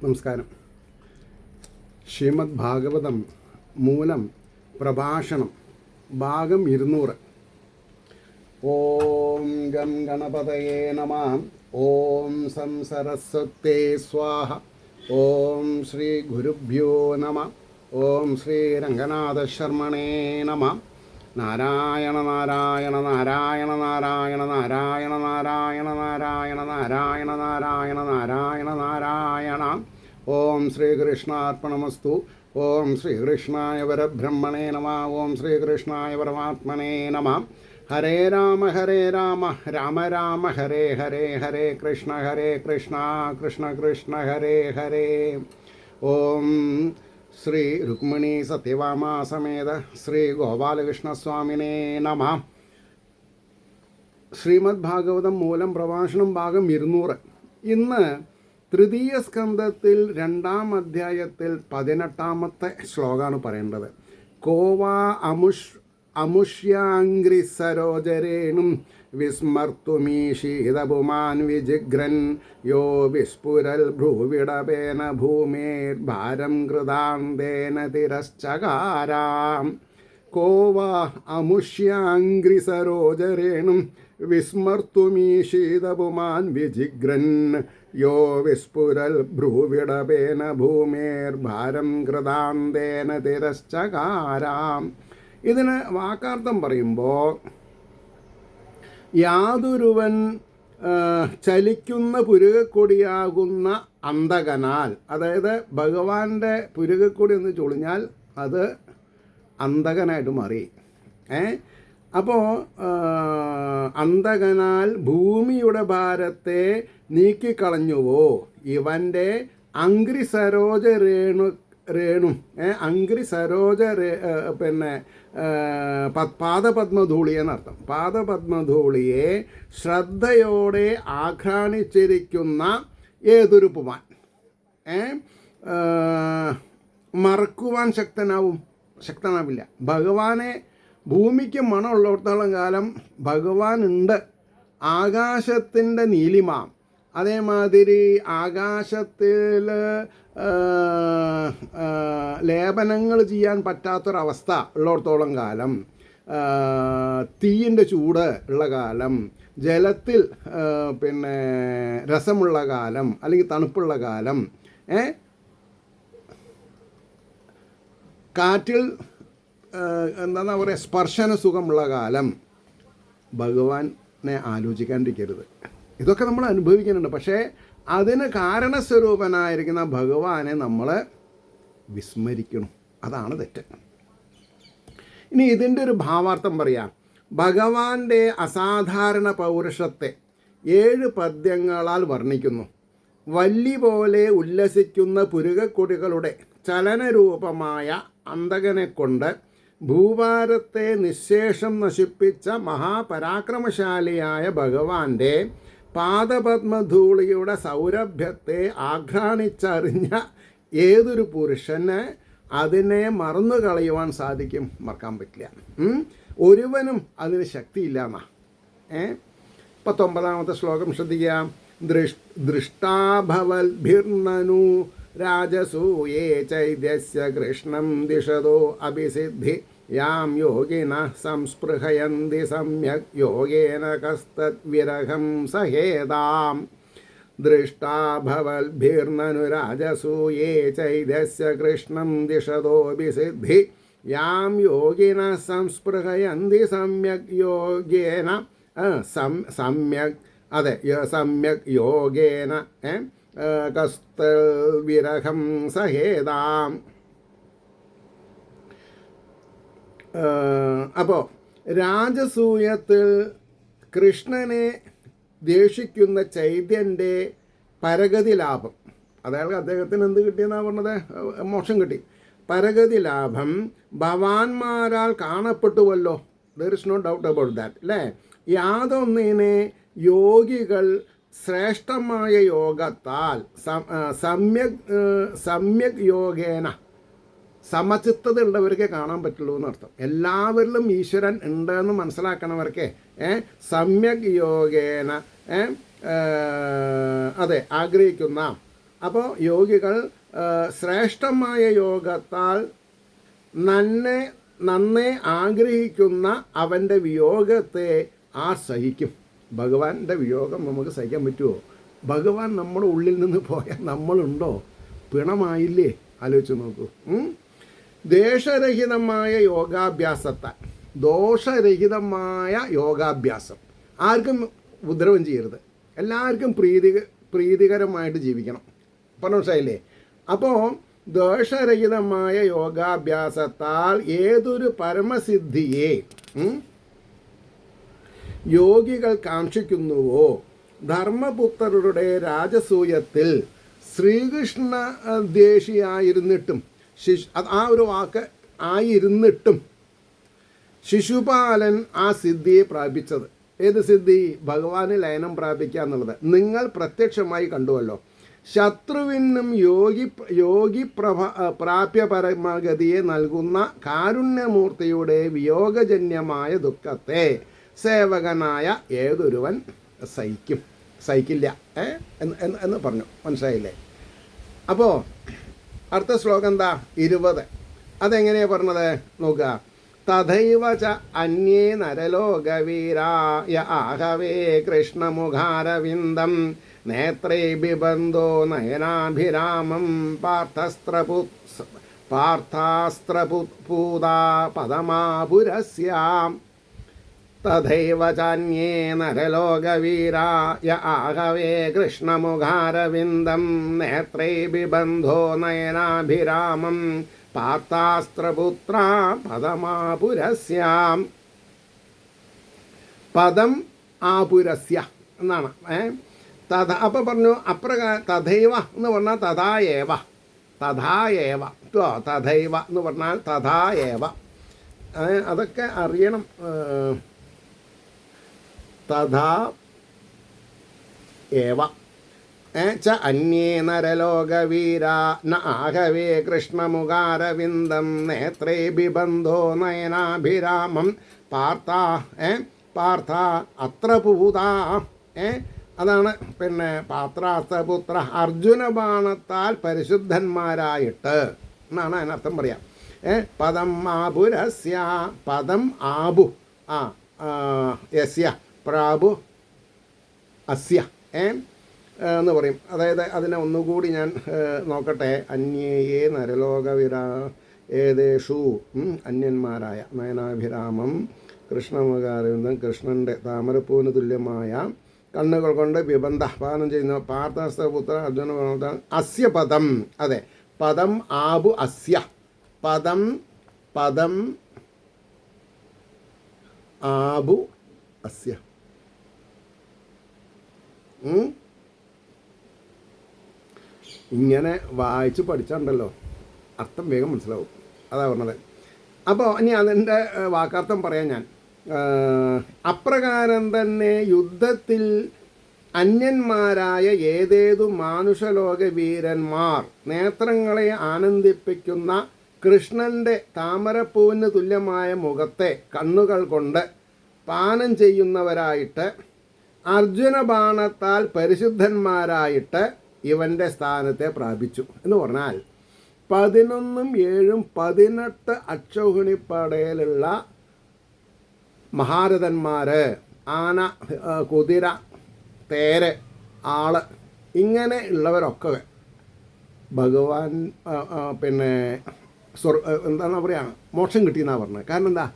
നമസ്കാരം. ശ്രീമദ് ഭാഗവതം മൂലം പ്രഭാഷണം ഭാഗം 200. ഓം ഗം ഗണപതയേ നമഃ. ഓം സം സരസ്വതേ സ്വാഹ. ഓം ശ്രീ ഗുരുഭ്യോ നമഃ. ഓം ശ്രീ രംഗനാഥ ശർമ്മണേ നമഃ. നാരായണ നാരായണ നാരായണ നാരായണ നാരായണ നാരായണ നാരായണ നാരായണ നാരായണ നാരായണ നാരായണ. ഓം ശ്രീകൃഷ്ണാർപ്പണമസ്തു. ഓം ശ്രീകൃഷ്ണായ പരബ്രഹ്മണേ നമഃ. ഓം ശ്രീകൃഷ്ണായ പരമാത്മനേ നമഃ. ഹരേ രാമ രാമ രാമ ഹരേ ഹരേ, ഹരേ കൃഷ്ണ കൃഷ്ണ കൃഷ്ണ ഹരേ ഹരേ. ഓം ശ്രീ രുക്മിണി സത്യഭാമാ സമേത ശ്രീ ഗോപാലകൃഷ്ണസ്വാമിനേ നമഃ. ശ്രീമദ് ഭാഗവതം മൂലം പ്രഭാഷണം ഭാഗം 200. ഇന്ന് തൃതീയ സ്കന്ധത്തിൽ 2-ാം അധ്യായത്തിൽ 18-ാമത്തെ ശ്ലോകമാണ് പറയേണ്ടത്. കോവാ അമുഷ്യാംഗ്രി സരോജരേണും വിസ്മർത്തുമീശീതപുമാൻ വിജിഗ്രൻ യോ വിസ്ഫുരൽ ഭ്രൂവിടപേന ഭൂമേർഭാരം കൃതാന്തേന തിരശ്ചകാരാം. കോവാ അമുഷ്യാംഗ്രി സരോജരേണും വിസ്മർത്തുമീശീതപുമാൻ വിജിഗ്രൻ യോ വിസ്ഫുരൽ ഭ്രൂവിടപേന ഭൂമേർഭാരം കൃതാന്തേന തിരശ്ചകാരാം. ഇതിന് വാക്കാർത്ഥം പറയുമ്പോൾ യാതൊരുവൻ ചലിക്കുന്ന പുരുകക്കൊടിയാകുന്ന അന്തകനാൽ, അതായത് ഭഗവാന്റെ പുരുകക്കൊടി എന്ന് ചൊളിഞ്ഞാൽ അത് അന്തകനായിട്ട് മാറി. അപ്പോൾ അന്തകനാൽ ഭൂമിയുടെ ഭാരത്തെ നീക്കിക്കളഞ്ഞുവോ ഇവൻ്റെ അംഗ്രി സരോജ രേണു അംഗ്രി സരോജ പാദപത്മധൂളി എന്നർത്ഥം. പാദപത്മധൂളിയെ ശ്രദ്ധയോടെ ആഘ്രാണിച്ചിരിക്കുന്ന ഏതൊരു പുമാൻ മറക്കുവാൻ ശക്തനാവില്ല. ഭഗവാനെ ഭൂമിക്ക് മണമുള്ളിടത്തോളം കാലം ഭഗവാനുണ്ട്. ആകാശത്തിൻ്റെ നീലിമ, അതേമാതിരി ആകാശത്തിൽ ലേപനങ്ങൾ ചെയ്യാൻ പറ്റാത്തൊരവസ്ഥ ഉള്ളിടത്തോളം കാലം, തീയിൻ്റെ ചൂട് ഉള്ള കാലം, ജലത്തിൽ രസമുള്ള കാലം അല്ലെങ്കിൽ തണുപ്പുള്ള കാലം, കാറ്റിൽ എന്താ പറയുക സ്പർശന സുഖമുള്ള കാലം, ഭഗവാനെ ആലോചിക്കാണ്ടിരിക്കരുത്. ഇതൊക്കെ നമ്മൾ അനുഭവിക്കുന്നുണ്ട്. പക്ഷേ അതിന് കാരണസ്വരൂപനായിരിക്കുന്ന ഭഗവാനെ നമ്മൾ വിസ്മരിക്കണം. അതാണ് തെറ്റ്. ഇനി ഇതിൻ്റെ ഒരു ഭാവാർത്ഥം പറയാം. ഭഗവാന്റെ അസാധാരണ പൗരുഷത്തെ 7 പദ്യങ്ങളാൽ വർണ്ണിക്കുന്നു. വല്ലി പോലെ ഉല്ലസിക്കുന്ന പുരുകക്കൊടികളുടെ ചലനരൂപമായ അന്തകനെ കൊണ്ട് ഭൂഭാരത്തെ നിശേഷം നശിപ്പിച്ച മഹാപരാക്രമശാലിയായ ഭഗവാന്റെ പാദപത്മധൂളിയുടെ സൗരഭ്യത്തെ ആഘ്രാണിച്ചറിഞ്ഞ ഏതൊരു പുരുഷന് അതിനെ മറന്നു കളയുവാൻ സാധിക്കും? മറക്കാൻ പറ്റില്ല. ഒരുവനും അതിന് ശക്തിയില്ല എന്നാ. 19-ാമത്തെ ശ്ലോകം ശ്രദ്ധിക്കാം. ദൃഷ്ടാഭവൽഭിർനനു രാജസൂയേ ചൈദ്യസ്യ കൃഷ്ണം ദിശതോ അഭിസിദ്ധി യാം യോഗിനഃ സംസ്പൃഹയന്തി സമ്യക് യോഗേന കസ്തദ്വിരഹം സഹേതാം. ദൃഷ്ടാഭവൽഭിർനനു രാജസൂയേ ചൈദ്യസ്യ കൃഷ്ണം ദിശതോഭിസിദ്ധി യാം യോഗിനഃ സംസ്പൃഹയന്തി സമ്യക് യോഗേന സമ്യക് യോഗേന കസ്തദ്വിരഹം സഹേതാം. അപ്പോൾ രാജസൂയത്തിൽ കൃഷ്ണനെ ദേഷിക്കുന്ന ചൈത്യൻ്റെ പരഗതി ലാഭം, അതായത് അദ്ദേഹത്തിന് എന്ത് കിട്ടിയെന്നാണ് പറഞ്ഞത്? മോക്ഷം കിട്ടി. പരഗതി ലാഭം ഭവാന്മാരാൽ കാണപ്പെട്ടുവല്ലോ. There is no doubt about that, അല്ലേ? യാതൊന്നിനെ യോഗികൾ ശ്രേഷ്ഠമായ യോഗത്താൽ സമ്യക് യോഗേന സമചിത്തത ഉള്ളവർക്ക് കാണാൻ പറ്റുള്ളൂ എന്നർത്ഥം. എല്ലാവരിലും ഈശ്വരൻ ഉണ്ടെന്ന് മനസ്സിലാക്കണവർക്ക് സമ്യക് യോഗേന ആഗ്രഹിക്കുന്ന അപ്പോൾ യോഗികൾ ശ്രേഷ്ഠമായ യോഗത്താൽ നന്നെ ആഗ്രഹിക്കുന്ന അവൻ്റെ വിയോഗത്തെ സഹിക്കും. ഭഗവാന്റെ വിയോഗം നമുക്ക് സഹിക്കാൻ പറ്റുമോ? ഭഗവാൻ നമ്മുടെ ഉള്ളിൽ നിന്ന് പോയാൽ നമ്മളുണ്ടോ? പിണമായില്ലേ? ആലോചിച്ച് നോക്കൂ. ദേശരഹിതമായ യോഗാഭ്യാസത്താൽ, ദോഷരഹിതമായ യോഗാഭ്യാസം, ആർക്കും ഉപദ്രവം ചെയ്യരുത്, എല്ലാവർക്കും പ്രീതികരമായിട്ട് ജീവിക്കണം. പറഞ്ഞു മനസ്സിലായില്ലേ? അപ്പോൾ ദോഷരഹിതമായ യോഗാഭ്യാസത്താൽ ഏതൊരു പരമസിദ്ധിയെ യോഗികൾ കാക്ഷിക്കുന്നുവോ, ധർമ്മപുത്രരുടെ രാജസൂയത്തിൽ ശ്രീകൃഷ്ണ ദ്വേഷിയായിരുന്നിട്ടും ആ ഒരു വാക്ക് ആയിരുന്നിട്ടും ശിശുപാലൻ ആ സിദ്ധിയെ പ്രാപിച്ചത്. ഏത് സിദ്ധി? ഭഗവാന് ലയനം പ്രാപിക്കുക എന്നുള്ളത് നിങ്ങൾ പ്രത്യക്ഷമായി കണ്ടുവല്ലോ. ശത്രുവിനും പ്രാപ്യ പരമഗതിയെ നൽകുന്ന കാരുണ്യമൂർത്തിയുടെ വിയോഗജന്യമായ ദുഃഖത്തെ സേവകനായ ഏതൊരുവൻ സഹിക്കില്ല എന്ന് പറഞ്ഞു. മനസ്സിലായില്ലേ? അപ്പോൾ അടുത്ത ശ്ലോകം എന്താ? 20. അതെങ്ങനെയാണ് പറഞ്ഞത് നോക്കുക. തഥൈവ ച അന്യേ നരലോകവീരായ ആഹവേ കൃഷ്ണമുഖാരവിന്ദം നേത്രേ ബിബന്ധോ നയനാഭിരാമം പാർത്ഥാസ്ത്രപൂതാ പദമാപുരസ്യാം. തഥൈവ ചാന്യേ നരലോകവീരായ ആഹവേ കൃഷ്ണമുഖാരവിന്ദം നേത്രേ ബിബന്ധോ നയനാഭിരാമം പാർത്ഥാസ്ത്രപുത്ര പദമാപുരസ്യാം. പദം ആപുരസ്യ എന്നാണ്. അപ്പം പറഞ്ഞു തഥൈവ എന്ന് പറഞ്ഞാൽ തഥായേവ, തഥായേവ, തഥൈവ എന്ന് പറഞ്ഞാൽ തഥായേവ. അതൊക്കെ അറിയണം. തഥാ ഏവ ച അന്യേ നരലോകവീരാ ന ആഹവേ കൃഷ്ണമുഖാരവിന്ദം നേത്രേ ബിബന്ധോ നയനാഭിരാമം പാർത്ഥ അത്ര പൂതാ. അതാണ് പിന്നെ പാർത്ഥാസ്ത്രപുത്ര അർജുന ബാണത്താൽ പരിശുദ്ധന്മാരായിട്ട് എന്നാണ് അതിനർത്ഥം പറയാം. പദം ആപുരസ്യ, പദം ആബു യസ്യ പ്രാബു അസ്യ എന്ന് പറയും. അതായത് അതിനെ ഒന്നുകൂടി ഞാൻ നോക്കട്ടെ. അന്യേ നരലോകവിരാ ഏതേഷു അന്യന്മാരായ നയനാഭിരാമം കൃഷ്ണമുഖാരവിന്ദം കൃഷ്ണൻ്റെ താമരപ്പൂവിന് തുല്യമായ കണ്ണുകൾ കൊണ്ട് വിബന്ധ പാനം ചെയ്യുന്ന പാർത്ഥാസ്ത്രപുത്ര അർജുന അസ്യ പദം. അതെ, പദം ആബു അസ്യ, പദം ആബു അസ്യ. ഇങ്ങനെ വായിച്ച് പഠിച്ചിട്ടുണ്ടല്ലോ, അർത്ഥം വേഗം മനസ്സിലാവും. അതാ പറഞ്ഞത്. അപ്പോൾ ഇനി അതിൻ്റെ വാക്കാർത്ഥം പറയാൻ ഞാൻ. അപ്രകാരം തന്നെ യുദ്ധത്തിൽ അന്യന്മാരായ ഏതേതു മാനുഷലോക വീരന്മാർ നേത്രങ്ങളെ ആനന്ദിപ്പിക്കുന്ന കൃഷ്ണൻ്റെ താമരപ്പൂവിന് തുല്യമായ മുഖത്തെ കണ്ണുകൾ കൊണ്ട് പാനം ചെയ്യുന്നവരായിട്ട് അർജുന ബാണത്താൽ പരിശുദ്ധന്മാരായിട്ട് ഇവൻ്റെ സ്ഥാനത്തെ പ്രാപിച്ചു എന്ന് പറഞ്ഞാൽ 11 7 18 അക്ഷൗഹിണിപ്പടയിലുള്ള മഹാരഥന്മാർ, ആന, കുതിര, തേര്, ആള്, ഇങ്ങനെ ഉള്ളവരൊക്കെ ഭഗവാൻ പിന്നെ എന്താണെന്നാ പറയുക, മോക്ഷം കിട്ടിയെന്നാണ് പറഞ്ഞത്. കാരണം എന്താ?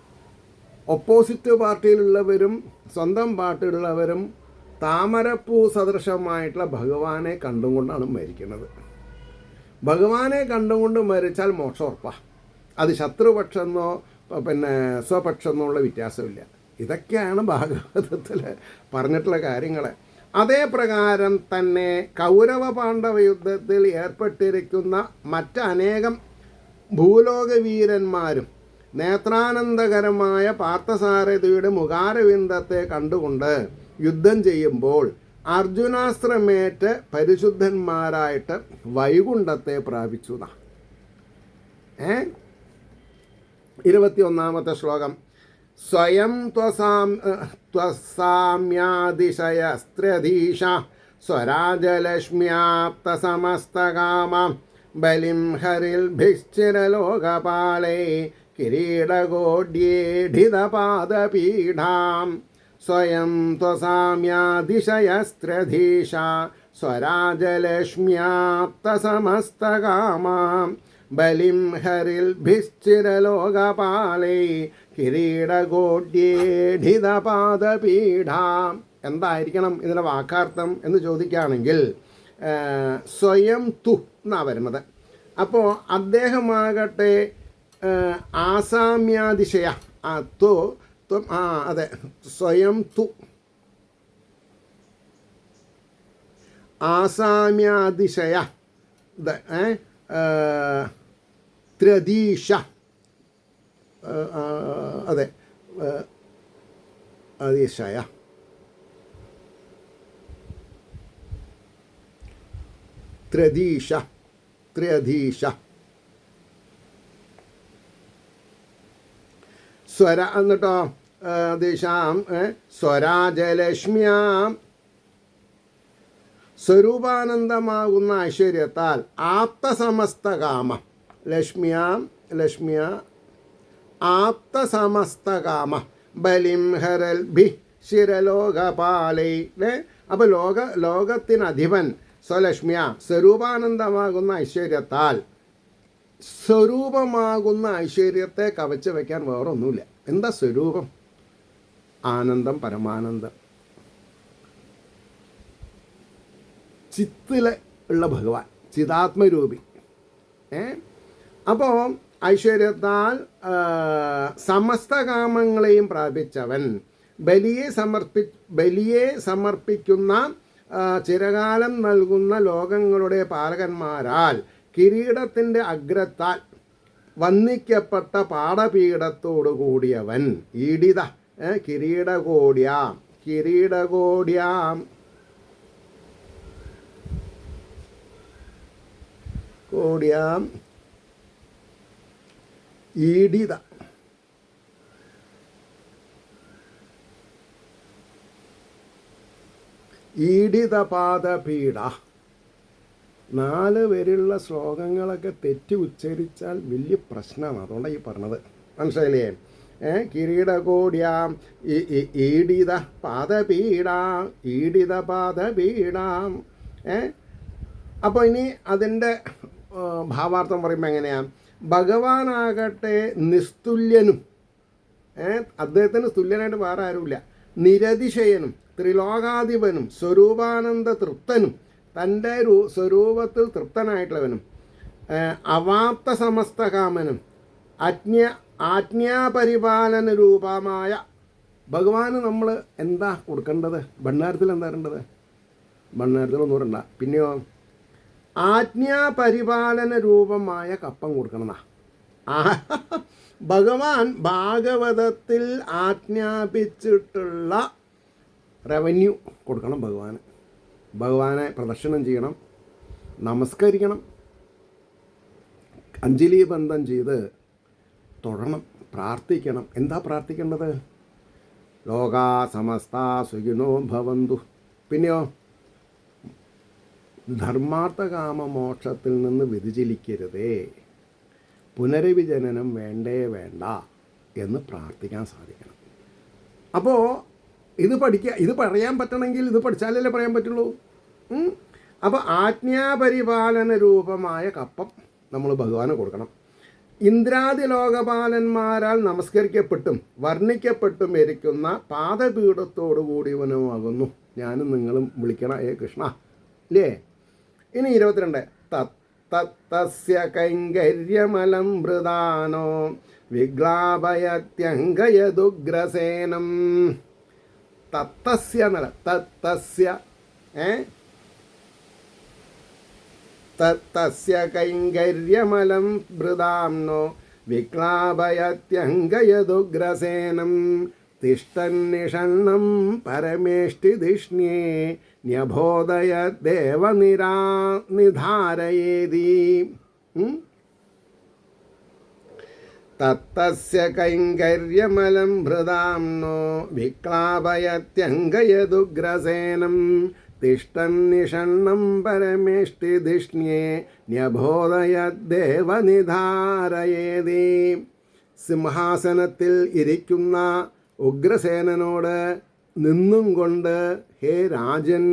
ഓപ്പോസിറ്റ് പാർട്ടിയിലുള്ളവരും സ്വന്തം പാർട്ടിയിലുള്ളവരും താമരപ്പൂ സദൃശമായിട്ടുള്ള ഭഗവാനെ കണ്ടുകൊണ്ടാണ് മരിക്കുന്നത്. ഭഗവാനെ കണ്ടുകൊണ്ട് മരിച്ചാൽ മോക്ഷം ഉറപ്പാണ്. അത് ശത്രുപക്ഷമെന്നോ പിന്നെ സ്വപക്ഷമെന്നുള്ള വ്യത്യാസമില്ല. ഇതൊക്കെയാണ് ഭാഗവതത്തിൽ പറഞ്ഞിട്ടുള്ള കാര്യങ്ങൾ. അതേ പ്രകാരം തന്നെ കൗരവ പാണ്ഡവ യുദ്ധത്തിൽ ഏർപ്പെട്ടിരിക്കുന്ന മറ്റനേകം ഭൂലോകവീരന്മാരും നേത്രാനന്ദകരമായ പാർത്ഥസാരഥിയുടെ മുഖാരവിന്ദത്തെ കണ്ടുകൊണ്ട് യുദ്ധം ചെയ്യുമ്പോൾ അർജുനാസ്ത്രമേറ്റ് പരിശുദ്ധന്മാരായിട്ട് വൈകുണ്ഠത്തെ പ്രാപിച്ചു. 21 ശ്ലോകം. സ്വയം ത്വസാമ്യാതിശയസ്ത്രധീശ സ്വരാജലക്ഷ്മ്യാപ്തസമസ്തകാമാം ബലിം ഹരിൽഭിശ്ചിരലോകപാലൈ കിരീടകോഡ്യേഠിതപാദപീഠാം സ്വയം ത്വസാമ്യാതിശയസ്ത്രധീശ സ്വരാജലക്ഷ്മ്യാപ്തസമസ്തകാമാം ബലിം ഹരിൽഭിശ്ചിരലോകപാലൈ കിരീടകോഡ്യേഠിതപാദപീഠാം. എന്തായിരിക്കണം ഇതിൻ്റെ വാക്കാർത്ഥം എന്ന് ചോദിക്കുകയാണെങ്കിൽ സ്വയം തു എന്നാണ് വരുന്നത്. അപ്പോൾ അദ്ദേഹമാകട്ടെ ആസാമ്യാതിശയ അതെ, സ്വയം തു ആസാമ്യാതിശയ ത്രദീശ, അതെ, അതിശയ ത്രദീശ ത്രയധീശ സ്വര എന്നിട്ടോ ദിശാം സ്വരാജലക്ഷ്മ്യാം സ്വരൂപാനന്ദമാകുന്ന ഐശ്വര്യത്താൽ ആപ്തസമസ്തകാമ ലക്ഷ്മ്യ ആപ്തസമസ്തകാമ ബലിം ഹരൽഭി ശിരലോകപാലൈ. അപ്പോൾ ലോകത്തിനധിപൻ സ്വലക്ഷ്മ്യ സ്വരൂപാനന്ദമാകുന്ന ഐശ്വര്യത്താൽ, സ്വരൂപമാകുന്ന ഐശ്വര്യത്തെ കവച്ച് വയ്ക്കാൻ വേറൊന്നുമില്ല. എന്താ സ്വരൂപം? ആനന്ദം, പരമാനന്ദം, ചിത്തില് ഉള്ള ഭഗവാൻ, ചിതാത്മരൂപി. അപ്പോൾ ഐശ്വര്യത്താൽ സമസ്ത കാമങ്ങളെയും പ്രാപിച്ചവൻ, ബലിയെ സമർപ്പിക്കുന്ന ചിരകാലം നൽകുന്ന ലോകങ്ങളുടെ പാലകന്മാരാൽ കിരീടത്തിൻ്റെ അഗ്രത്താൽ വന്ദിക്കപ്പെട്ട പാടപീഠത്തോടു കൂടിയവൻ ഈഡിത കിരീടകോട്യാം ഈഡിത ഈഡിതപാദപീഠ. 4 പേരുള്ള ശ്ലോകങ്ങളൊക്കെ തെറ്റി ഉച്ചരിച്ചാൽ വലിയ പ്രശ്നമാണ്. അതുകൊണ്ടാണ് ഈ പറഞ്ഞത്, മനസ്സിലായില്ലേ? കിരീടകോട്യാം ഈഡിത പാദപീഠാം. അപ്പോൾ ഇനി അതിൻ്റെ ഭാവാർത്ഥം പറയുമ്പോൾ എങ്ങനെയാണ്? ഭഗവാനാകട്ടെ നിസ്തുല്യനും, അദ്ദേഹത്തിന് തുല്യനായിട്ട് വേറെ ആരുമില്ല, നിരതിശയനും, ത്രിലോകാധിപനും, സ്വരൂപാനന്ദ തൃപ്തനും, തൻ്റെ സ്വരൂപത്തിൽ തൃപ്തനായിട്ടുള്ളവനും, അവാപ്ത സമസ്തകാമനും, ആജ്ഞാപരിപാലന രൂപമായ ഭഗവാന് നമ്മൾ എന്താ കൊടുക്കേണ്ടത്? ഭണ്ഡാരത്തിൽ എന്താ ഇടേണ്ടത്? ഭണ്ഡാരത്തിലൊന്നും ഇടണ്ട. പിന്നെയോ ആജ്ഞാപരിപാലന രൂപമായ കപ്പം കൊടുക്കണമെന്നാ. ഭഗവാൻ ഭാഗവതത്തിൽ ആജ്ഞാപിച്ചിട്ടുള്ള റവന്യൂ കൊടുക്കണം ഭഗവാന്. ഭഗവാനെ പ്രദക്ഷിണം ചെയ്യണം, നമസ്കരിക്കണം, അഞ്ജലി ബന്ധം ചെയ്ത് തൊഴണം, പ്രാർത്ഥിക്കണം. എന്താ പ്രാർത്ഥിക്കേണ്ടത്? ലോകാ സമസ്താ സുഖിനോ ഭവന്തു. പിന്നെയോ ധർമാർത്ഥകാമ മോക്ഷത്തിൽ നിന്ന് വ്യതിചലിക്കരുതേ, പുനരവിജനനം വേണ്ട എന്ന് പ്രാർത്ഥിക്കാൻ സാധിക്കണം. അപ്പോൾ ഇത് പറയാൻ പറ്റണമെങ്കിൽ ഇത് പഠിച്ചാലല്ലേ പറയാൻ പറ്റുള്ളൂ. അപ്പോൾ ആജ്ഞാപരിപാലന രൂപമായ കപ്പം നമ്മൾ ഭഗവാന് കൊടുക്കണം. ഇന്ദ്രാദി ലോകപാലന്മാരാൽ നമസ്കരിക്കപ്പെട്ടും വർണ്ണിക്കപ്പെട്ടും ഇരിക്കുന്ന പാദപീഠത്തോടു കൂടിയവനുമാകുന്നു ഞാനും നിങ്ങളും വിളിക്കണ കൃഷ്ണ, ഇല്ലേ? ഇനി 22. തത്തസ്യ കൈങ്കര്യമലം മൃദാനോ വിഗ്ലാപയത്യങ്കയദുഗ്രസേനം. തത്തസ്യ എന്നല്ല, തത്തസ്യ കൈങ്കര്യമലം മൃദാംനോ വിക്ലാപയത്യങ്കയദുഗ്രസേനം. തിഷ്ടന്നിഷണ്ണം പരമേഷ്ടിധിഷ്ണ്യേ ന്യബോധയ ദേവനിധാരയേതി. തത്തസ്യ കൈങ്കര്യമലം ഭൃതാംനോ വിക്ലാപയത്യങ്കയദുഗ്രസേനം. തിഷ്ടന്നിഷണ്ണം പരമേഷ്ടിധിഷ്ണ്യേ ന്യബോധയദ്ദേവനിധാരയേതി. സിംഹാസനത്തിൽ ഇരിക്കുന്ന ഉഗ്രസേനനോട് നിന്നും കൊണ്ട് ഹേ രാജൻ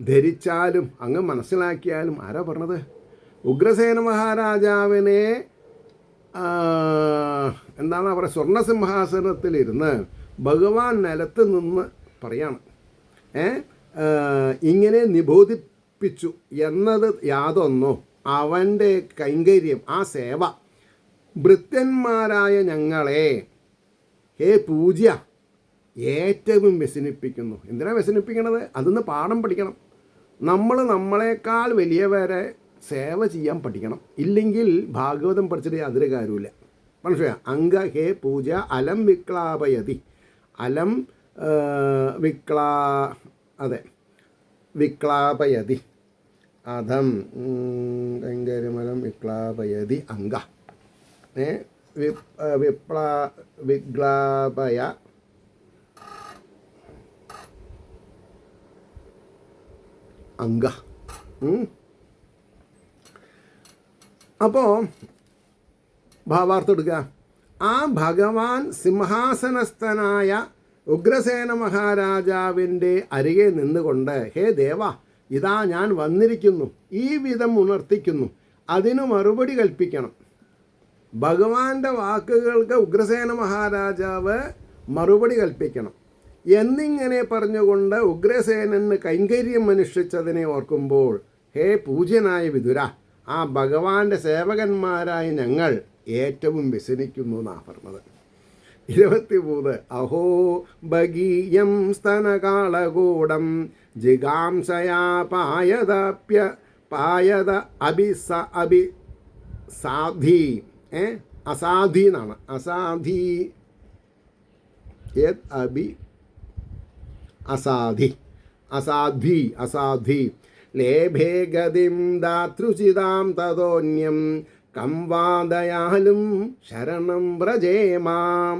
ധരിച്ചാലും അങ്ങ് മനസ്സിലാക്കിയാലും ആരാ പറഞ്ഞത്? ഉഗ്രസേന മഹാരാജാവിനെ എന്താണ് പറയുക, സ്വർണസിംഹാസനത്തിലിരുന്ന് ഭഗവാൻ നിലത്ത് നിന്ന് പറയാണ് ഇങ്ങനെ നിബോധിപ്പിച്ചു എന്നത് യാതൊന്നോ അവൻ്റെ കൈങ്കര്യം, ആ സേവ ഭൃത്യന്മാരായ ഞങ്ങളെ ഹേ പൂജ്യ ഏറ്റവും വ്യസനിപ്പിക്കുന്നു. എന്തിനാണ് വ്യസനിപ്പിക്കണത്? അതിന്ന് പാഠം പഠിക്കണം. നമ്മളെക്കാൾ വലിയവരെ സേവ ചെയ്യാൻ പഠിക്കണം. ഇല്ലെങ്കിൽ ഭാഗവതം പഠിച്ചിട്ട് യാതൊരു കാര്യമില്ല. മനസ്സിലായോ? അംഗ ഹേ പൂജ അലം വിക്ലാപയതി. അലം വിക്ലാപയതി അധം ഭയങ്കരമലം വിക്ലാപയതി അംഗ വിക്ലാപയ അംഗ. അപ്പോൾ ഭാവാർത്ഥം എടുക്കുക. ആ ഭഗവാൻ സിംഹാസനസ്ഥനായ ഉഗ്രസേന മഹാരാജാവിൻ്റെ അരികെ നിന്നുകൊണ്ട് ഹേ ദേവ ഇതാ ഞാൻ വന്നിരിക്കുന്നു, ഈ വിധം ഉണർത്തിക്കുന്നു, അതിനു മറുപടി കൽപ്പിക്കണം. ഭഗവാന്റെ വാക്കുകൾക്ക് ഉഗ്രസേന മഹാരാജാവ് മറുപടി കൽപ്പിക്കണം എന്നിങ്ങനെ പറഞ്ഞുകൊണ്ട് ഉഗ്രസേനന് കൈങ്കര്യം അനുഷ്ഠിച്ചതിനെ ഓർക്കുമ്പോൾ ഹേ പൂജ്യനായ വിതുര, ആ ഭഗവാന്റെ സേവകന്മാരായ ഞങ്ങൾ ഏറ്റവും വ്യസനിക്കുന്നു എന്നാണ് പറഞ്ഞത്. 23 അഹോ ഭഗീയം സ്തനകാളകൂടം ജിഗാംസയാ പായത അഭിസാധി അസാധി എന്നാണ്. അസാധി ലേഭേ ഗതിം ദാതൃചിതാം തദോന്യം കം വാദയാലും ശരണം വ്രജേമാം.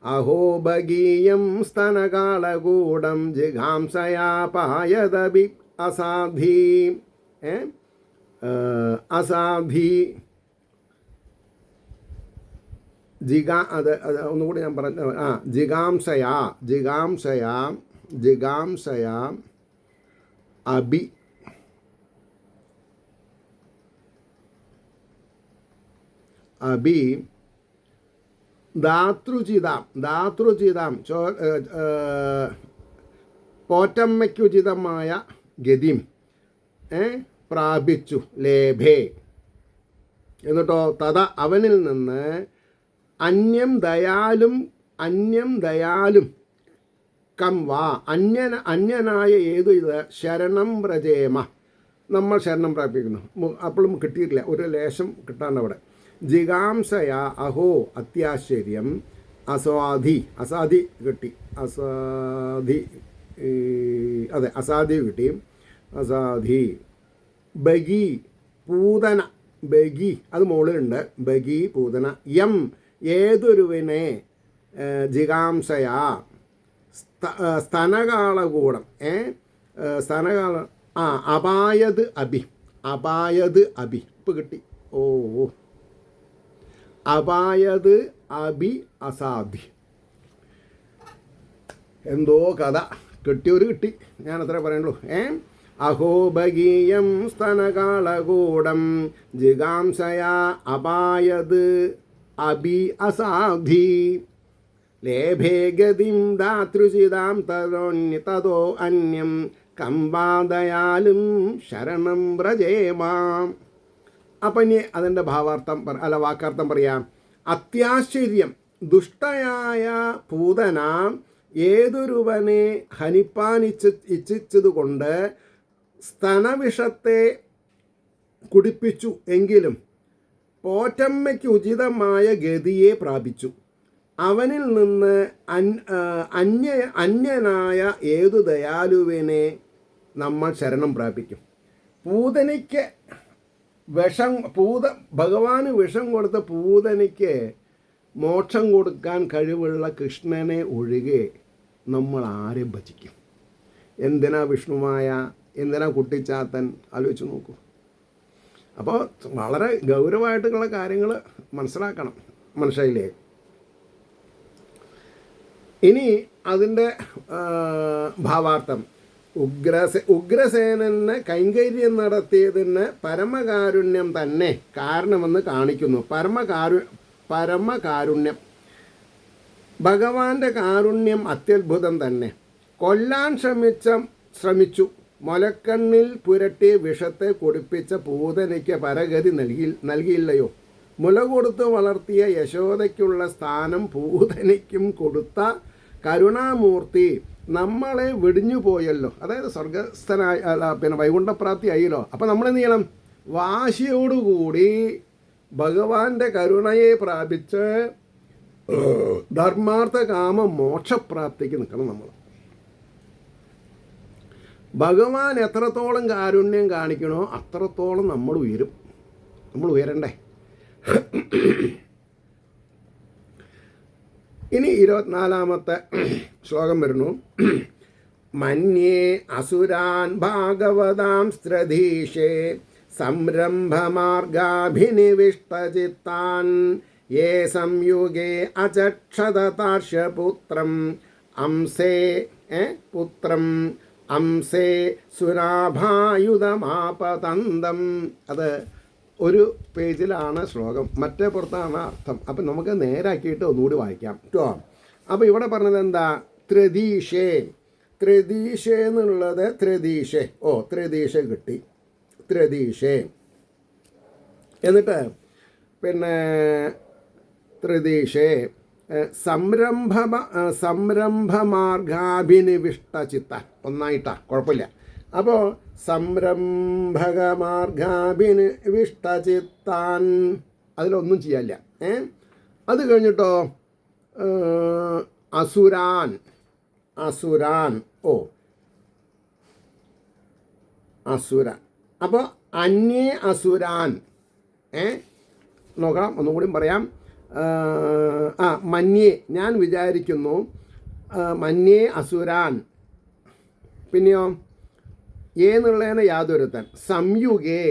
അഹോ ഭഗീയം സ്തനകാളകൂടം ജിഗാംസയാ പായതബി അസാധി ഒന്നുകൂടി ഞാൻ പറഞ്ഞു. ജിഗാംസയാ അബി ദാതൃചിതാം പോറ്റമ്മയ്ക്കുചിതമായ ഗതിം പ്രാപിച്ചു. ലേഭേ എന്നിട്ടോ തഥ അവനിൽ നിന്ന് അന്യം ദയാലും കം വാ അന്യനായ ഏതു ഇത് ശരണം വ്രജേമ നമ്മൾ ശരണം പ്രാപിക്കുന്നു. അപ്പോഴും കിട്ടിയിട്ടില്ല, ഒരു ലേശം കിട്ടാണ്ട് അവിടെ. ജിഗാംസയ അഹോ അത്യാശ്ചര്യം അസാധി കിട്ടി. അസാധി കിട്ടി. ബഗി പൂതന, ബഗി അത് മുകളിലുണ്ട്. ബഗി പൂതന യം ഏതൊരുവിനെ ജിഗാംസയാ സ്തനകാളകൂടം അപായത് അബി ഇപ്പം കിട്ടി. അപായത് അബി അസാധി. എന്തോ കഥ കിട്ടിയൊരു കിട്ടി, ഞാനത്രേ പറയുള്ളൂ. അഹോ ഭഗീയം സ്തനകാളകൂടം ജിഗാംസയാ അപായത് അബി അസാധി ലേഭേ ഗതിം ദാതൃചിതാം തതോ അന്യം കമ്പാദയാലും ശരണം വ്രജേമാം. അപ്പം ഇനി അതിൻ്റെ ഭാവാർത്ഥം വാക്കാർത്ഥം പറയാം. അത്യാശ്ചര്യം ദുഷ്ടയായ പൂതന ഏതൊരുവനെ ഹനിപ്പാൻ ഇച്ഛിച്ചതുകൊണ്ട് സ്തനവിഷത്തെ കുടിപ്പിച്ചു എങ്കിലും പോറ്റമ്മയ്ക്ക് ഉചിതമായ ഗതിയെ പ്രാപിച്ചു. അവനിൽ നിന്ന് അന്യനായ ഏതു ദയാലുവിനെ നമ്മൾ ശരണം പ്രാപിക്കും. പൂതനയ്ക്ക് ഭഗവാന് വിഷം കൊടുത്ത പൂതനയ്ക്ക് മോക്ഷം കൊടുക്കാൻ കഴിവുള്ള കൃഷ്ണനെ ഒഴികെ നമ്മൾ ആരെ ഭജിക്കും? എന്തിനാ വിഷ്ണുമായ എന്തിനാ കുട്ടിച്ചാത്തൻ? ആലോചിച്ച് നോക്കൂ. അപ്പോൾ വളരെ ഗൗരവമായിട്ടുള്ള കാര്യങ്ങൾ മനസ്സിലാക്കണം മനസ്സിലായില്ലേ? ഇനി അതിൻ്റെ ഭാവാർത്ഥം, ഉഗ്രസേനന് കൈങ്കര്യം നടത്തിയതിന് പരമകാരുണ്യം തന്നെ കാരണമെന്ന് കാണിക്കുന്നു. പരമകാരുണ്യം, ഭഗവാന്റെ കാരുണ്യം അത്യത്ഭുതം തന്നെ. കൊല്ലാൻ ശ്രമിച്ചു മുലക്കണ്ണിൽ പുരട്ടി വിഷത്തെ കുടിപ്പിച്ച പൂതനയ്ക്ക് പരഗതി നൽകിയില്ലയോ? മുല കൊടുത്ത് വളർത്തിയ യശോദയ്ക്കുള്ള സ്ഥാനം പൂതനയ്ക്കും കൊടുത്ത കരുണാമൂർത്തി നമ്മളെ വെടിഞ്ഞു പോയല്ലോ. അതായത് സ്വർഗസ്ഥനായ പിന്നെ വൈകുണ്ഠപ്രാപ്തി ആയല്ലോ. അപ്പം നമ്മളെന്ത് ചെയ്യണം? വാശിയോടുകൂടി ഭഗവാന്റെ കരുണയെ പ്രാപിച്ച് ധർമാർത്ഥ കാമ മോക്ഷപ്രാപ്തിക്ക് നിൽക്കണം നമ്മൾ. ഭഗവാൻ എത്രത്തോളം കാരുണ്യം കാണിക്കണോ അത്രത്തോളം നമ്മൾ ഉയരും. നമ്മൾ ഉയരണ്ടേ? ഇനി 24-ാമത്തെ ശ്ലോകം വരുന്നു. മന്യേ അസുരാൻ ഭാഗവതാം സ്ത്രധീശേ സംരംഭമാർഗാഭിനിവിഷ്ടചിത്താൻ യേ സംയുഗേ അചക്ഷതാർഷ്യപുത്രം അംസേ സുരാഭായുധമാപതന്തം. അത് ഒരു പേജിലാണ് ശ്ലോകം, മറ്റേ പുറത്താണ് അർത്ഥം. അപ്പം നമുക്ക് നേരാക്കിയിട്ട് ഒന്നുകൂടി വായിക്കാം കേട്ടോ. അപ്പോൾ ഇവിടെ പറഞ്ഞത് എന്താ? ത്രദീശേ. ത്രദീശേ എന്നുള്ളത് ത്രദീശേ. ത്രദീശ കിട്ടി. ത്രദീശേ എന്നിട്ട് പിന്നെ ത്രദീശേ സംരംഭമാർഗാഭിനിവിഷ്ടചിത്താൻ. ഒന്നായിട്ടാ, കുഴപ്പമില്ല. അപ്പോൾ സംരംഭകമാർഗാഭിനിവിഷ്ടചിത്താൻ, അതിലൊന്നും ചെയ്യാനില്ല. അത് കഴിഞ്ഞിട്ടോ അസുരാൻ. അസുരൻ. അപ്പോൾ അന്യേ അസുരാൻ. നോക്കാം, ഒന്നുകൂടി പറയാം. മന്യേ ഞാൻ വിചാരിക്കുന്നു, മന്യേ അസുരാൻ. പിന്നെയോ എന്നുള്ളതിന് യാതൊരുത്തൻ. സംയുഗേ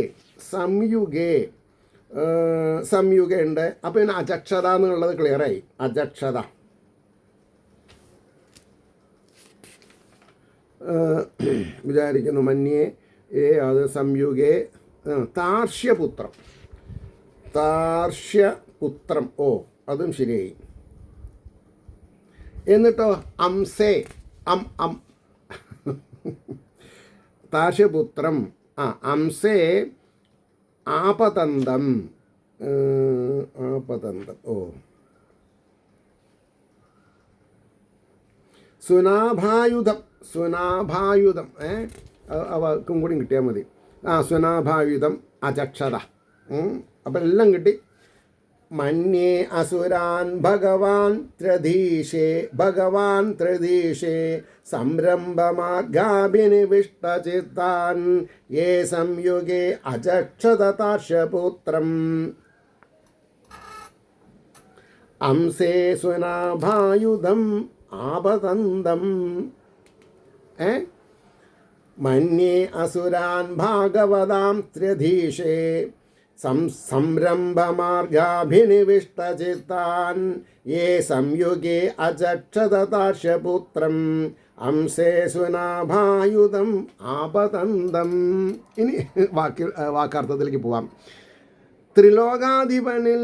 ഉണ്ട്. അപ്പോൾ പിന്നെ അജക്ഷത എന്നുള്ളത് ക്ലിയറായി. അജക്ഷത. വിചാരിക്കുന്നു മന്യേ അത് സംയുഗേ. താർഷ്യപുത്രം. അതും ശരിയായി. എന്നിട്ടോ അംസേ. താർഷ്യപുത്രം. അംസേ ആപതന്തം. സുനാഭായുധം. അവക്കും കൂടി കിട്ടിയാൽ മതി. സുനാഭായുധം അചക്ഷത. അപ്പം എല്ലാം കിട്ടി. മന്യേ അസുരാൻ ഭഗവാൻ ത്രധീശേ സംരംഭമാർഗാഭിനിവിഷ്ടചിത്താൻ യേ സംയുഗേ അജക്ഷതാർഷ്യപുത്രം അംസേ സുനാഭായുധം ആപതന്തം. മന്യേ അസുരാൻ ഭാഗവതാം ത്രധീശേ സംരംഭമാർഗാഭിനിവിഷ്ടചിത്താൻ യേ സംയുഗേ അജക്ഷതാർഷ്യപുത്രം അംസേ സുനാഭായുധം ആപതന്തം. ഇനി വാക്കാർത്ഥത്തിലേക്ക് പോവാം. ത്രിലോകാധിപനിൽ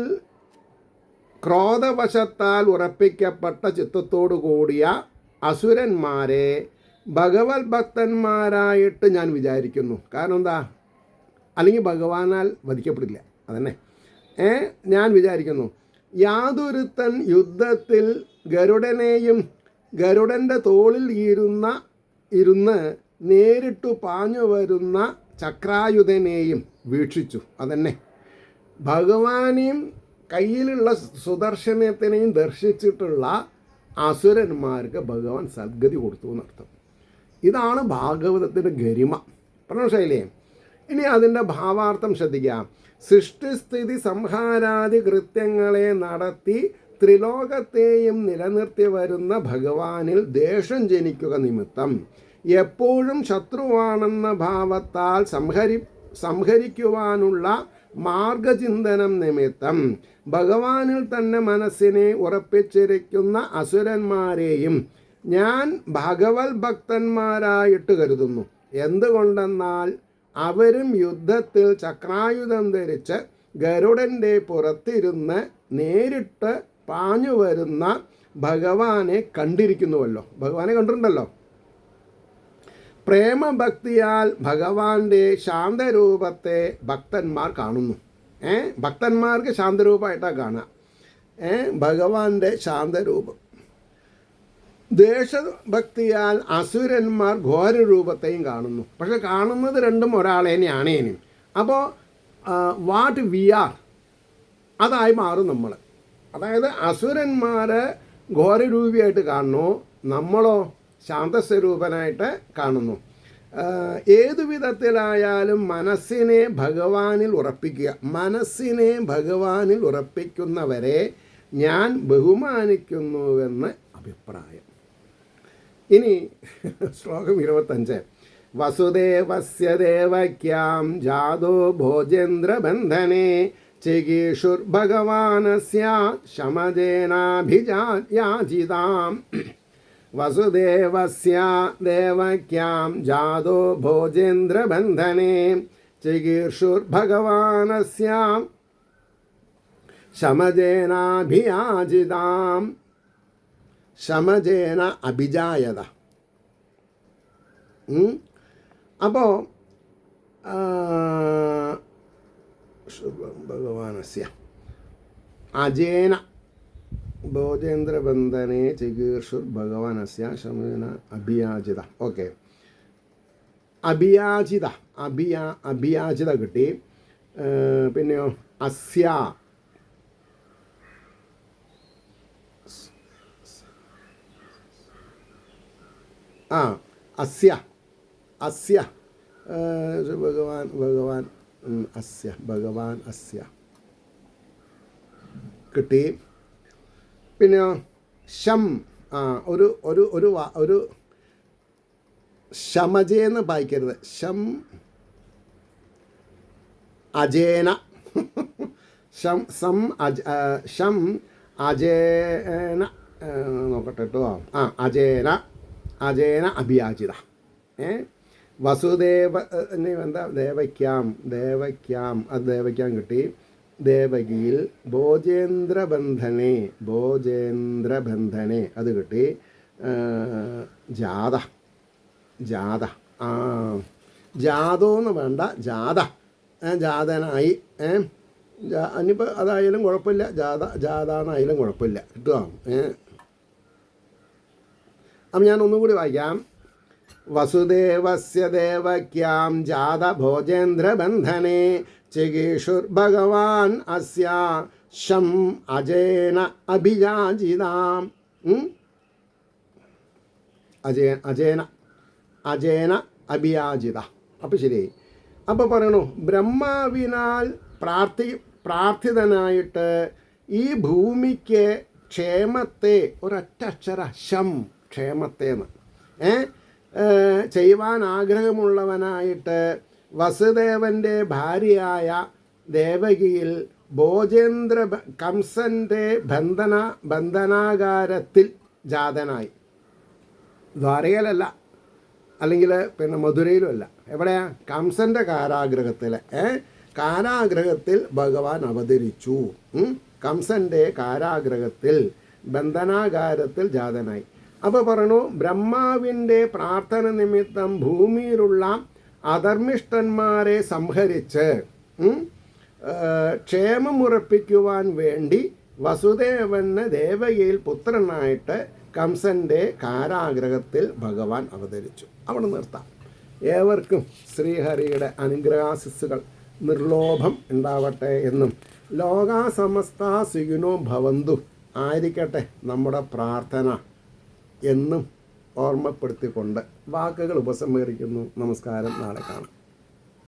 ക്രോധവശത്താൽ ഉറപ്പിക്കപ്പെട്ട ചിത്തത്തോടു കൂടിയ അസുരന്മാരെ ഭഗവത് ഭക്തന്മാരായിട്ട് ഞാൻ വിചാരിക്കുന്നു. കാരണം എന്താ? അല്ലെങ്കിൽ ഭഗവാനാൽ വധിക്കപ്പെടില്ല. അതന്നെ ഞാൻ വിചാരിക്കുന്നു. യാതൊരുത്തൻ യുദ്ധത്തിൽ ഗരുഡൻ്റെ തോളിൽ ഇരുന്ന് നേരിട്ടു പാഞ്ഞു വരുന്ന ചക്രായുധനെയും വീക്ഷിച്ചു. അതന്നെ ഭഗവാനെയും കയ്യിലുള്ള സുദർശനത്തിനെയും ദർശിച്ചിട്ടുള്ള അസുരന്മാർക്ക് ഭഗവാൻ സദ്ഗതി കൊടുത്തു എന്നർത്ഥം. ഇതാണ് ഭാഗവതത്തിൻ്റെ ഗരിമ. മനസ്സിലായില്ലേ? ഇനി അതിൻ്റെ ഭാവാർത്ഥം ശ്രദ്ധിക്കാം. സൃഷ്ടിസ്ഥിതി സംഹാരാദി കൃത്യങ്ങളെ നടത്തി ത്രിലോകത്തെയും നിലനിർത്തി വരുന്ന ഭഗവാനിൽ ദേഷ്യം ജനിക്കുക നിമിത്തം എപ്പോഴും ശത്രുവാണെന്ന ഭാവത്താൽ സംഹരിക്കുവാനുള്ള മാർഗചിന്തനം നിമിത്തം ഭഗവാനിൽ തന്നെ മനസ്സിനെ ഉറപ്പിച്ചിരിക്കുന്ന അസുരന്മാരെയും ഞാൻ ഭഗവത് ഭക്തന്മാരായിട്ട് കരുതുന്നു. എന്തുകൊണ്ടെന്നാൽ അവരും യുദ്ധത്തിൽ ചക്രായുധം ധരിച്ച് ഗരുഡൻ്റെ പുറത്തിരുന്ന് നേരിട്ട് പാഞ്ഞു വരുന്ന ഭഗവാനെ കണ്ടിരിക്കുന്നുവല്ലോ. ഭഗവാനെ കണ്ടിട്ടുണ്ടല്ലോ. പ്രേമഭക്തിയാൽ ഭഗവാന്റെ ശാന്തരൂപത്തെ ഭക്തന്മാർ കാണുന്നു. ഭക്തന്മാർക്ക് ശാന്തരൂപമായിട്ടാണ് കാണുക. ഭഗവാന്റെ ശാന്തരൂപം. ദേശഭക്തിയാൽ അസുരന്മാർ ഘോരരൂപത്തെയും കാണുന്നു. പക്ഷെ കാണുന്നത് രണ്ടും ഒരാളെ തന്നെയാണ്. അപ്പോൾ വാട്ട് വി ആർ അതായി മാറും നമ്മൾ. അതായത് അസുരന്മാർ ഘോരരൂപിയായിട്ട് കാണുന്നു, നമ്മളോ ശാന്തസ്വരൂപനായിട്ട് കാണുന്നു. ഏതു വിധത്തിലായാലും മനസ്സിനെ ഭഗവാനിൽ ഉറപ്പിക്കുക. മനസ്സിനെ ഭഗവാനിൽ ഉറപ്പിക്കുന്നവരെ ഞാൻ ബഹുമാനിക്കുന്നുവെന്ന് അഭിപ്രായം. ഇനി ശ്ലോകം 25. വസുദേവസ്യ ദേവക്യാം ജാതോ ഭോജേന്ദ്രബന്ധനെ ചികീഷുർഭഗവാനസ്യ ശമജേനാഭിയാചിതാം. വസുദേവസ്യ ദേവക്യാം ജാതോ ഭോജേന്ദ്രബന്ധനെ ചികീഷുർഭഗവാനസ്യ ശമജേനാഭിയാചിതാം. ശമജേന അഭിജായത. അപ്പോൾ ഭഗവാനസ്യ അജേന ഭോജേന്ദ്രബന്ധനെ ചികീർഷുർ ഭഗവാനസ്യ ശമജേന അഭിയാചിത. ഓക്കെ, അഭിയാചിത കിട്ടി. പിന്നെയോ അസ്യ അസ്യ ഭഗവാൻ അസ്യ കിട്ടി. പിന്നെ ശം ഒരു ശമജേന്ന് വായിക്കരുത്. ശം അജേന ശം അജേന നോക്കട്ടെ കേട്ടോ. അജേന അഭിയാചിത. വസുദേവ എന്താ ദേവയ്ക്കാം അത് ദേവയ്ക്കാം കിട്ടി. ദേവകിയിൽ ഭോജേന്ദ്രബന്ധനെ അത് കിട്ടി. ജാതോ എന്ന് വേണ്ട, ജാതനായി. ഇനിയിപ്പോൾ അതായാലും കുഴപ്പമില്ല, ജാതാന്നായാലും കുഴപ്പമില്ല, കിട്ടുക. അപ്പം ഞാൻ ഒന്നും കൂടി വായിക്കാം. വസുദേവസ്യ ദേവക്യാം ജാത ഭോജേന്ദ്രബന്ധനെ ചികീഷുർഭഗവാൻ അസ്യ ശം അജേന അഭിയാചിതാം. അജേന അഭിയാചിത. അപ്പം ശരിയായി. അപ്പോൾ പറയണു, ബ്രഹ്മാവിനാൽ പ്രാർത്ഥിതനായിട്ട് ഈ ഭൂമിക്ക് ക്ഷേമത്തെ, ഒരൊറ്റ അക്ഷര ശം, ക്ഷേമത്തേന്ന് ചെയ്യുവാൻ ആഗ്രഹമുള്ളവനായിട്ട് വസുദേവൻ്റെ ഭാര്യയായ ദേവകിയിൽ കംസൻ്റെ ബന്ധനാകാരത്തിൽ ജാതനായി. ദ്വാരകയിലല്ല, അല്ലെങ്കിൽ പിന്നെ മധുരയിലുമല്ല. എവിടെയാ? കംസൻ്റെ കാരാഗ്രഹത്തിൽ ഭഗവാൻ അവതരിച്ചു. കംസൻ്റെ കാരാഗ്രഹത്തിൽ ബന്ധനാകാരത്തിൽ ജാതനായി. അപ്പോൾ പറഞ്ഞു, ബ്രഹ്മാവിൻ്റെ പ്രാർത്ഥന നിമിത്തം ഭൂമിയിലുള്ള അധർമ്മിഷ്ഠന്മാരെ സംഹരിച്ച് ക്ഷേമമുറപ്പിക്കുവാൻ വേണ്ടി വസുദേവന് ദേവകിയിൽ പുത്രനായിട്ട് കംസൻ്റെ കാരാഗ്രഹത്തിൽ ഭഗവാൻ അവതരിച്ചു. അവിടെ നിർത്താം. ഏവർക്കും ശ്രീഹരിയുടെ അനുഗ്രഹാശിസ്സുകൾ നിർലോഭം ഉണ്ടാവട്ടെ എന്നും ലോകാ സമസ്ത സുഖിനോ ഭവന്തു ആയിരിക്കട്ടെ നമ്മുടെ പ്രാർത്ഥന എന്നും ഓർമ്മപ്പെടുത്തിക്കൊണ്ട് വാക്കുകൾ ഉപസംഹരിക്കുന്നു. നമസ്കാരം. നാളെ കാണാം.